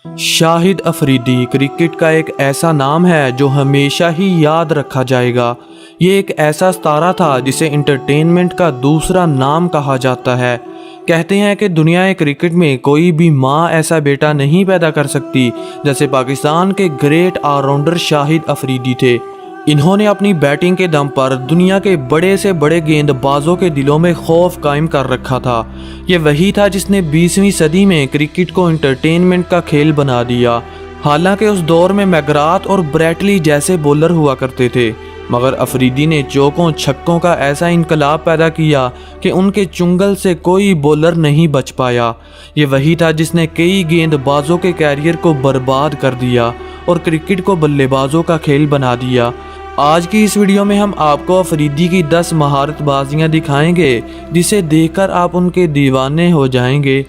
Shahid Afridi cricket का एक ऐसा नाम है जो हमेशा ही याद रखा जाएगा। ये एक ऐसा सितारा था जिसे इंटरटेनमेंट का दूसरा नाम कहा जाता है। कहते हैं कि दुनिया क्रिकेट में कोई भी माँ ऐसा बेटा नहीं पैदा कर सकती जैसे पाकिस्तान के ग्रेट ऑलराउंडर शाहिद अफरीदी थे। इन्होंने अपनी बैटिंग के दम पर दुनिया के बड़े से बड़े गेंदबाजों के दिलों में खौफ कायम कर रखा था। ये वही था जिसने 20वीं सदी में क्रिकेट को एंटरटेनमेंट का खेल बना दिया। हालांकि उस दौर में मैकग्राथ और ब्रैटली जैसे बॉलर हुआ करते थे, मगर अफरीदी ने चौकों छक्कों का ऐसा इनकलाब पैदा किया कि उनके चुंगल से कोई बॉलर नहीं बच पाया। ये वही था जिसने कई गेंदबाजों के कैरियर को बर्बाद कर दिया और क्रिकेट को बल्लेबाजों का खेल बना दिया। आज की इस वीडियो में हम आपको अफरीदी की 10 महारतबाजियां दिखाएंगे जिसे देखकर आप उनके दीवाने हो जाएंगे।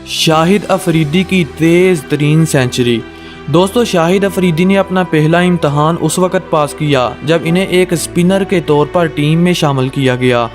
शाहिद अफरीदी की तेज़ तरीन सेंचुरी। दोस्तों, शाहिद अफरीदी ने अपना पहला इम्तहान उस वक़्त पास किया जब इन्हें एक स्पिनर के तौर पर टीम में शामिल किया गया।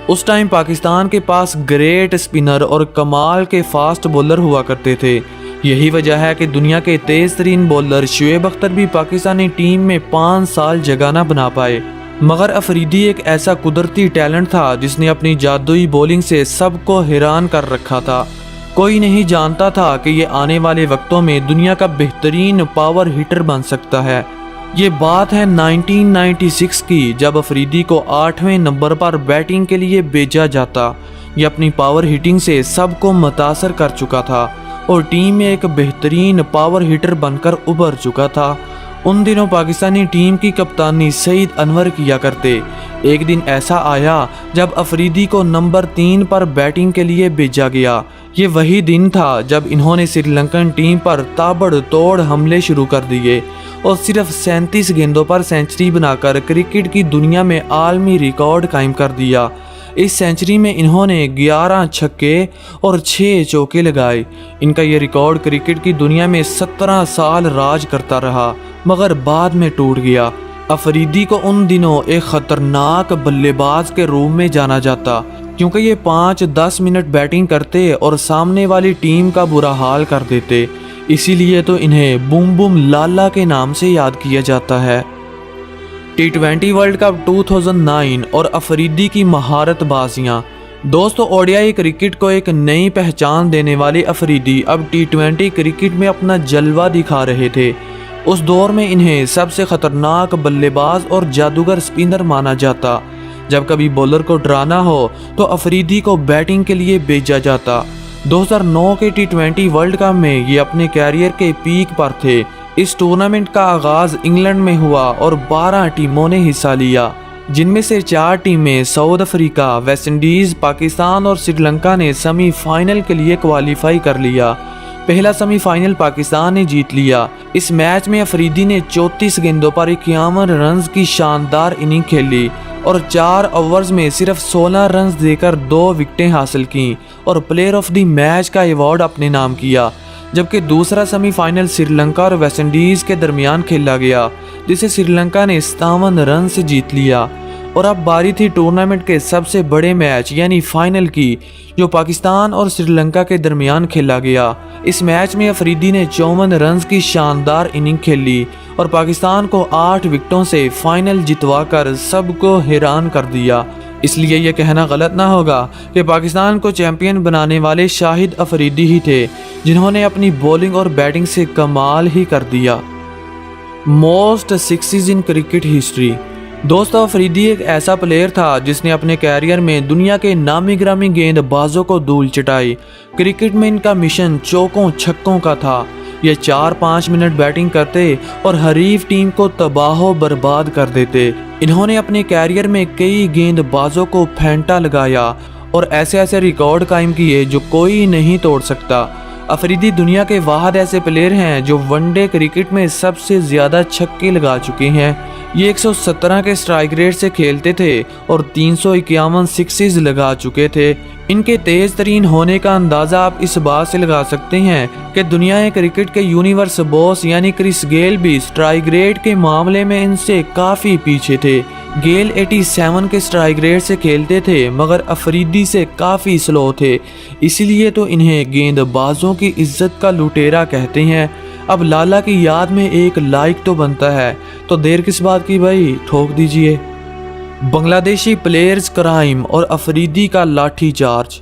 उस टाइम पाकिस्तान के पास ग्रेट स्पिनर और कमाल के फास्ट बॉलर हुआ करते थे। यही वजह है कि दुनिया के तेज़ तरीन बॉलर शुएब अख्तर भी पाकिस्तानी टीम में 5 साल जगह न बना पाए। मगर अफरीदी एक ऐसा कुदरती टैलेंट था जिसने अपनी जादुई बॉलिंग से सबको हैरान कर रखा था। कोई नहीं जानता था कि ये आने वाले वक्तों में दुनिया का बेहतरीन पावर हिटर बन सकता है। ये बात है 1996 की, जब अफरीदी को 8वें नंबर पर बैटिंग के लिए भेजा जाता। ये अपनी पावर हिटिंग से सबको मुतासर कर चुका था और टीम में एक बेहतरीन पावर हिटर बनकर उभर चुका था। उन दिनों पाकिस्तानी टीम की कप्तानी सईद अनवर किया करते। एक दिन ऐसा आया जब अफरीदी को नंबर 3 पर बैटिंग के लिए भेजा गया। ये वही दिन था जब इन्होंने श्रीलंकन टीम पर ताबड़तोड़ हमले शुरू कर दिए और सिर्फ 37 गेंदों पर सेंचुरी बनाकर क्रिकेट की दुनिया में आलमी रिकॉर्ड कायम कर दिया। इस सेंचुरी में इन्होंने 11 छक्के और 6 चौके लगाए। इनका ये रिकॉर्ड क्रिकेट की दुनिया में 17 साल राज करता रहा, मगर बाद में टूट गया। अफरीदी को उन दिनों एक ख़तरनाक बल्लेबाज के रूप में जाना जाता, क्योंकि ये 5-10 मिनट बैटिंग करते और सामने वाली टीम का बुरा हाल कर देते। इसीलिए तो इन्हें बूम बूम लाला के नाम से याद किया जाता है। T20 वर्ल्ड कप 2009 और अफरीदी की महारतबाजियाँ। दोस्तों, ओडीआई क्रिकेट को एक नई पहचान देने वाले अफरीदी अब T20 क्रिकेट में अपना जलवा दिखा रहे थे। उस दौर में इन्हें सबसे ख़तरनाक बल्लेबाज और जादूगर स्पिनर माना जाता। जब कभी बॉलर को डराना हो तो अफरीदी को बैटिंग के लिए भेजा जाता। 2009 के T20 वर्ल्ड कप में ये अपने कैरियर के पीक पर थे। इस टूर्नामेंट का आगाज़ इंग्लैंड में हुआ और 12 टीमों ने हिस्सा लिया, जिनमें से 4 टीमें south Africa, West Indies, Pakistan और श्रीलंका ने सेमीफाइनल के लिए क्वालिफाई कर लिया। पहला सेमीफाइनल पाकिस्तान ने जीत लिया। इस मैच में अफरीदी ने 34 गेंदों पर 51 रन की शानदार इनिंग खेली और 4 ओवर्स में सिर्फ 16 रन देकर 2 विकेटें हासिल की और प्लेयर ऑफ द मैच का अवार्ड अपने नाम किया। जबकि दूसरा सेमीफाइनल श्रीलंका और वेस्ट इंडीज़ के दरमियान खेला गया, जिसे श्रीलंका ने 57 रन से जीत लिया। और अब बारी थी टूर्नामेंट के सबसे बड़े मैच यानी फाइनल की, जो पाकिस्तान और श्रीलंका के दरमियान खेला गया। इस मैच में अफरीदी ने 54 रन की शानदार इनिंग खेली और पाकिस्तान को 8 विकेटों से फाइनल जितवाकर सबको हैरान कर दिया। इसलिए यह कहना गलत ना होगा कि पाकिस्तान को चैंपियन बनाने वाले शाहिद अफरीदी ही थे, जिन्होंने अपनी बॉलिंग और बैटिंग से कमाल ही कर दिया। Most sixes in cricket history. दोस्तों, अफरीदी एक ऐसा प्लेयर था जिसने अपने कैरियर में दुनिया के नामी गिरामी गेंदबाजों को धूल चटाई। क्रिकेट में इनका मिशन चौकों छक्कों का था। ये 4-5 मिनट बैटिंग करते और हरीफ टीम को तबाह बर्बाद कर देते। इन्होंने अपने कैरियर में कई गेंदबाजों को फेंटा लगाया और ऐसे ऐसे रिकॉर्ड कायम किए जो कोई नहीं तोड़ सकता। अफरीदी दुनिया के वाहिद ऐसे प्लेयर हैं जो वनडे क्रिकेट में सबसे ज़्यादा छक्के लगा चुके हैं। ये 117 के स्ट्राइक रेट से खेलते थे और 351 सिक्सेस लगा चुके थे। इनके तेज तरीन होने का अंदाज़ा आप इस बात से लगा सकते हैं कि दुनिया क्रिकेट के यूनिवर्स बॉस यानी क्रिस गेल भी स्ट्राइक रेट के मामले में इनसे काफ़ी पीछे थे। गेल 87 के स्ट्राइक रेट से खेलते थे मगर अफरीदी से काफ़ी स्लो थे, इसलिए तो इन्हें गेंदबाजों की इज्जत का लुटेरा कहते हैं। अब लाला की याद में एक लाइक तो बनता है, तो देर किस बात की भाई, ठोक दीजिए। बांग्लादेशी प्लेयर्स क्राइम और अफरीदी का लाठी चार्ज।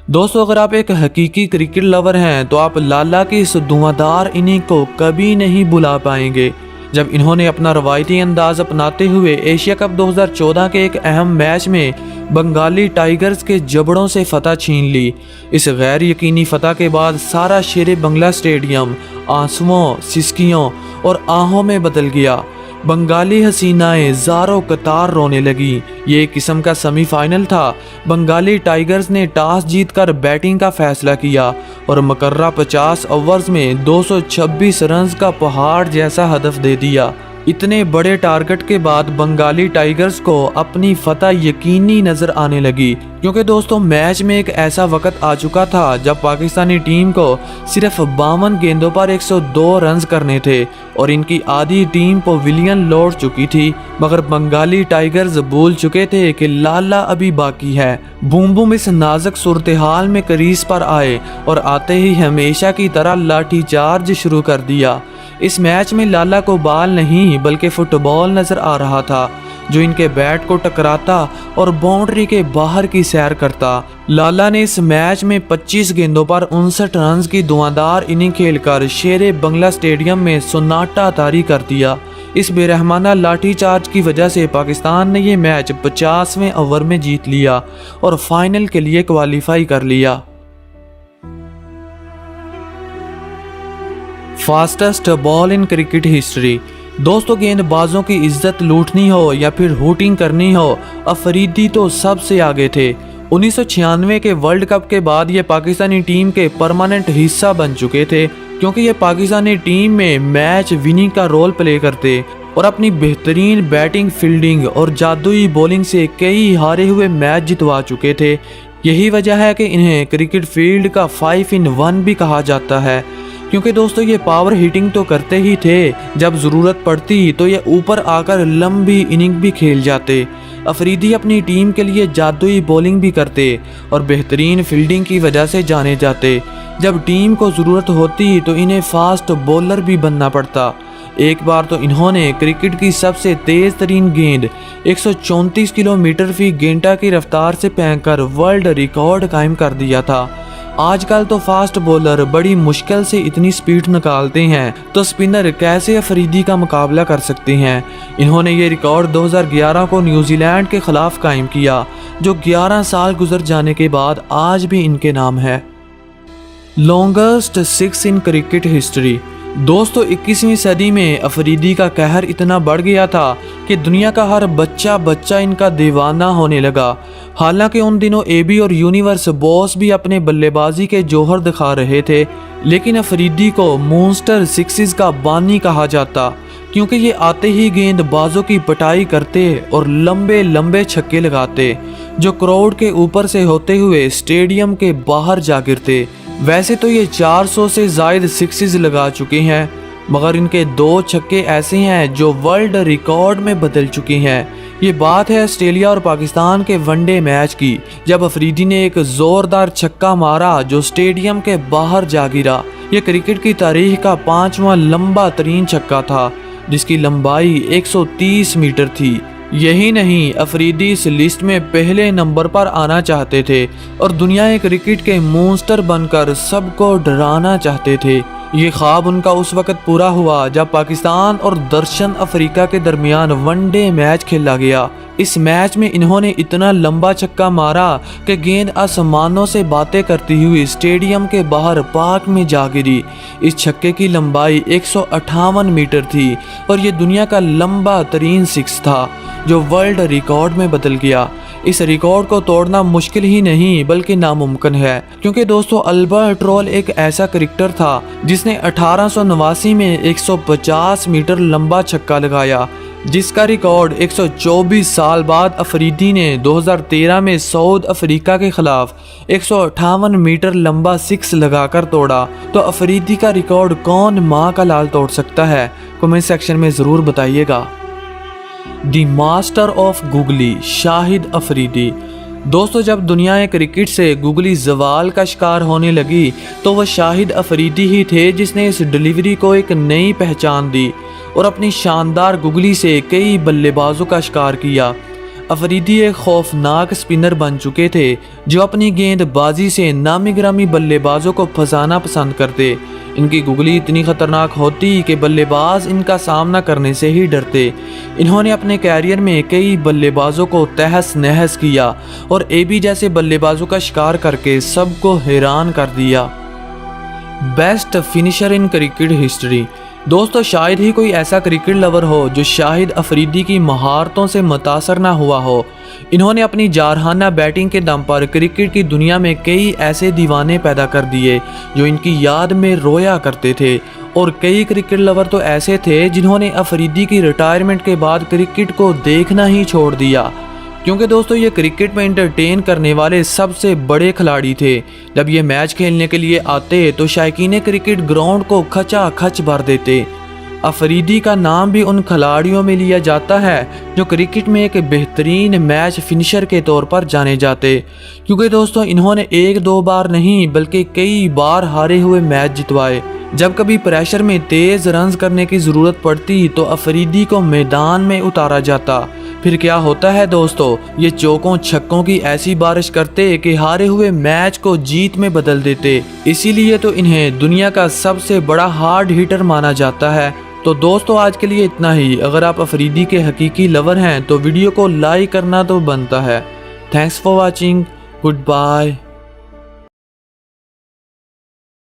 दोस्तों, अगर आप एक हकीकी क्रिकेट लवर हैं तो आप लाला की इस धुआंधार इनिंग को कभी नहीं भुला पाएंगे, जब इन्होंने अपना रवायती अंदाज अपनाते हुए एशिया कप 2014 के एक अहम मैच में बंगाली टाइगर्स के जबड़ों से फतह छीन ली। इस गैर यकीनी फतह के बाद सारा शेरे बंगला स्टेडियम आंसुओं, सिसकियों और आहों में बदल गया। बंगाली हसीनाएं ज़ारों कतार रोने लगी। ये एक किस्म का सेमीफाइनल था। बंगाली टाइगर्स ने टॉस जीतकर बैटिंग का फैसला किया और मुकर्रा 50 ओवर्स में 226 रन का पहाड़ जैसा हदफ दे दिया। इतने बड़े टारगेट के बाद बंगाली टाइगर्स को अपनी फतह यकीनी नजर आने लगी, क्योंकि दोस्तों मैच में एक ऐसा वक्त आ चुका था जब पाकिस्तानी टीम को सिर्फ 52 गेंदों पर 102 रन करने थे और इनकी आधी टीम पवेलियन लौट चुकी थी। मगर बंगाली टाइगर्स भूल चुके थे कि लाला अभी बाकी है। बूम बूम इस नाजुक सूरत हाल में क्रीज पर आए और आते ही हमेशा की तरह लाठी चार्ज शुरू कर दिया। इस मैच में लाला को बॉल नहीं बल्कि फुटबॉल नजर आ रहा था, जो इनके बैट को टकराता और बाउंड्री के बाहर की सैर करता। लाला ने इस मैच में 25 गेंदों पर 59 रन की धुआंधार इनिंग खेलकर शेरे बंगला स्टेडियम में सन्नाटा तारी कर दिया। इस बेरहमाना लाठी चार्ज की वजह से पाकिस्तान ने ये मैच 50वें ओवर में जीत लिया और फाइनल के लिए क्वालिफाई कर लिया। Fastest ball in cricket history. दोस्तों, गेंदबाजों की इज्जत लूटनी हो या फिर हुटिंग करनी हो, अफरीदी तो सबसे आगे थे। 1996 के वर्ल्ड कप के बाद ये पाकिस्तानी टीम के परमानेंट हिस्सा बन चुके थे, क्योंकि ये पाकिस्तानी टीम में मैच विनिंग का रोल प्ले करते और अपनी बेहतरीन बैटिंग, फील्डिंग और जादुई बॉलिंग से कई हारे हुए मैच जितवा चुके थे। यही वजह है कि इन्हें क्रिकेट फील्ड का 5 in 1 भी कहा जाता है, क्योंकि दोस्तों ये पावर हिटिंग तो करते ही थे, जब ज़रूरत पड़ती तो ये ऊपर आकर लंबी इनिंग भी खेल जाते। अफरीदी अपनी टीम के लिए जादुई बॉलिंग भी करते और बेहतरीन फील्डिंग की वजह से जाने जाते। जब टीम को ज़रूरत होती तो इन्हें फास्ट बॉलर भी बनना पड़ता। एक बार तो इन्होंने क्रिकेट की सबसे तेज़ तरीन गेंद 134 किलोमीटर फी घंटा की रफ्तार से फेंककर वर्ल्ड रिकॉर्ड कायम कर दिया था। आजकल तो फास्ट बॉलर बड़ी मुश्किल से इतनी स्पीड निकालते हैं, तो स्पिनर कैसे अफरीदी का मुकाबला कर सकते हैं। इन्होंने ये रिकॉर्ड 2011 को न्यूजीलैंड के खिलाफ कायम किया, जो 11 साल गुजर जाने के बाद आज भी इनके नाम है। Longest 6 in cricket history. दोस्तों, 21वीं सदी में अफरीदी का कहर इतना बढ़ गया था कि दुनिया का हर बच्चा इनका दीवाना होने लगा। हालांकि उन दिनों एबी और यूनिवर्स बॉस भी अपने बल्लेबाजी के जौहर दिखा रहे थे, लेकिन अफरीदी को मॉन्स्टर सिक्सेस का बानी कहा जाता, क्योंकि ये आते ही गेंदबाजों की पिटाई करते और लंबे लंबे छक्के लगाते, जो क्राउड के ऊपर से होते हुए स्टेडियम के बाहर जा गिरते। वैसे तो ये 400 से ज़ायद सिक्सेस लगा चुके हैं, मगर इनके 2 छक्के ऐसे हैं जो वर्ल्ड रिकॉर्ड में बदल चुके हैं। ये बात है ऑस्ट्रेलिया और पाकिस्तान के वनडे मैच की, जब अफरीदी ने एक ज़ोरदार छक्का मारा जो स्टेडियम के बाहर जा गिरा। ये क्रिकेट की तारीख का 5वां लंबा तरीन छक्का था, जिसकी लंबाई 130 मीटर थी। यही नहीं, अफरीदी इस लिस्ट में पहले नंबर पर आना चाहते थे और दुनिया क्रिकेट के मॉन्स्टर बनकर सबको डराना चाहते थे। ये ख्वाब उनका उस वक्त पूरा हुआ जब पाकिस्तान और दक्षिण अफ्रीका के दरमियान वनडे मैच खेला गया। इस मैच में इन्होंने इतना लंबा छक्का मारा कि गेंद आसमानों से बातें करती हुई स्टेडियम के बाहर पार्क में जा गिरी। इस छक्के की लंबाई 158 मीटर थी और ये दुनिया का लंबा तरीन सिक्स था, जो वर्ल्ड रिकॉर्ड में बदल गया। इस रिकॉर्ड को तोड़ना मुश्किल ही नहीं बल्कि नामुमकिन है, क्योंकि दोस्तों अल्बर्ट रोल एक ऐसा क्रिकेटर था जिसने 1889 में 150 मीटर लंबा छक्का लगाया। जिसका रिकॉर्ड 124 साल बाद अफरीदी ने 2013 में साउथ अफ्रीका के खिलाफ 158 मीटर लंबा सिक्स लगाकर तोड़ा। तो अफरीदी का रिकॉर्ड कौन माँ का लाल तोड़ सकता है? कमेंट सेक्शन में ज़रूर बताइएगा। The master of googly Shahid Afridi. दोस्तों, जब दुनिया क्रिकेट से गुगली जवाल का शिकार होने लगी तो वह शाहिद अफरीदी ही थे जिसने इस डिलीवरी को एक नई पहचान दी और अपनी शानदार गुगली से कई बल्लेबाजों का शिकार किया। अफरीदी एक खौफनाक स्पिनर बन चुके थे जो अपनी गेंदबाजी से नामी गिरामी बल्लेबाजों को फंसाना पसंद करते। इनकी गुगली इतनी खतरनाक होती कि बल्लेबाज इनका सामना करने से ही डरते। इन्होंने अपने कैरियर में कई बल्लेबाजों को तहस नहस किया और एबी जैसे बल्लेबाजों का शिकार करके सबको हैरान कर दिया। Best finisher in cricket history. दोस्तों, शायद ही कोई ऐसा क्रिकेट लवर हो जो शाहिद अफरीदी की महारतों से मुतासर ना हुआ हो। इन्होंने अपनी जारहाना बैटिंग के दम पर क्रिकेट की दुनिया में कई ऐसे दीवाने पैदा कर दिए जो इनकी याद में रोया करते थे, और कई क्रिकेट लवर तो ऐसे थे जिन्होंने अफरीदी की रिटायरमेंट के बाद क्रिकेट को देखना ही छोड़ दिया, क्योंकि दोस्तों ये क्रिकेट में एंटरटेन करने वाले सबसे बड़े खिलाड़ी थे। जब ये मैच खेलने के लिए आते तो शायकीन क्रिकेट ग्राउंड को खचा खच भर देते। अफरीदी का नाम भी उन खिलाड़ियों में लिया जाता है जो क्रिकेट में एक बेहतरीन मैच फिनिशर के तौर पर जाने जाते, क्योंकि दोस्तों इन्होंने एक दो बार नहीं बल्कि कई बार हारे हुए मैच जितवाए। जब कभी प्रेशर में तेज रन्स करने की ज़रूरत पड़ती तो अफरीदी को मैदान में उतारा जाता। फिर क्या होता है दोस्तों, ये चौकों छक्कों की ऐसी बारिश करते कि हारे हुए मैच को जीत में बदल देते। इसीलिए तो इन्हें दुनिया का सबसे बड़ा हार्ड हिटर माना जाता है। तो दोस्तों, आज के लिए इतना ही। अगर आप अफरीदी के हकीकी लवर हैं तो वीडियो को लाइक करना तो बनता है। Thanks for watching. Good bye.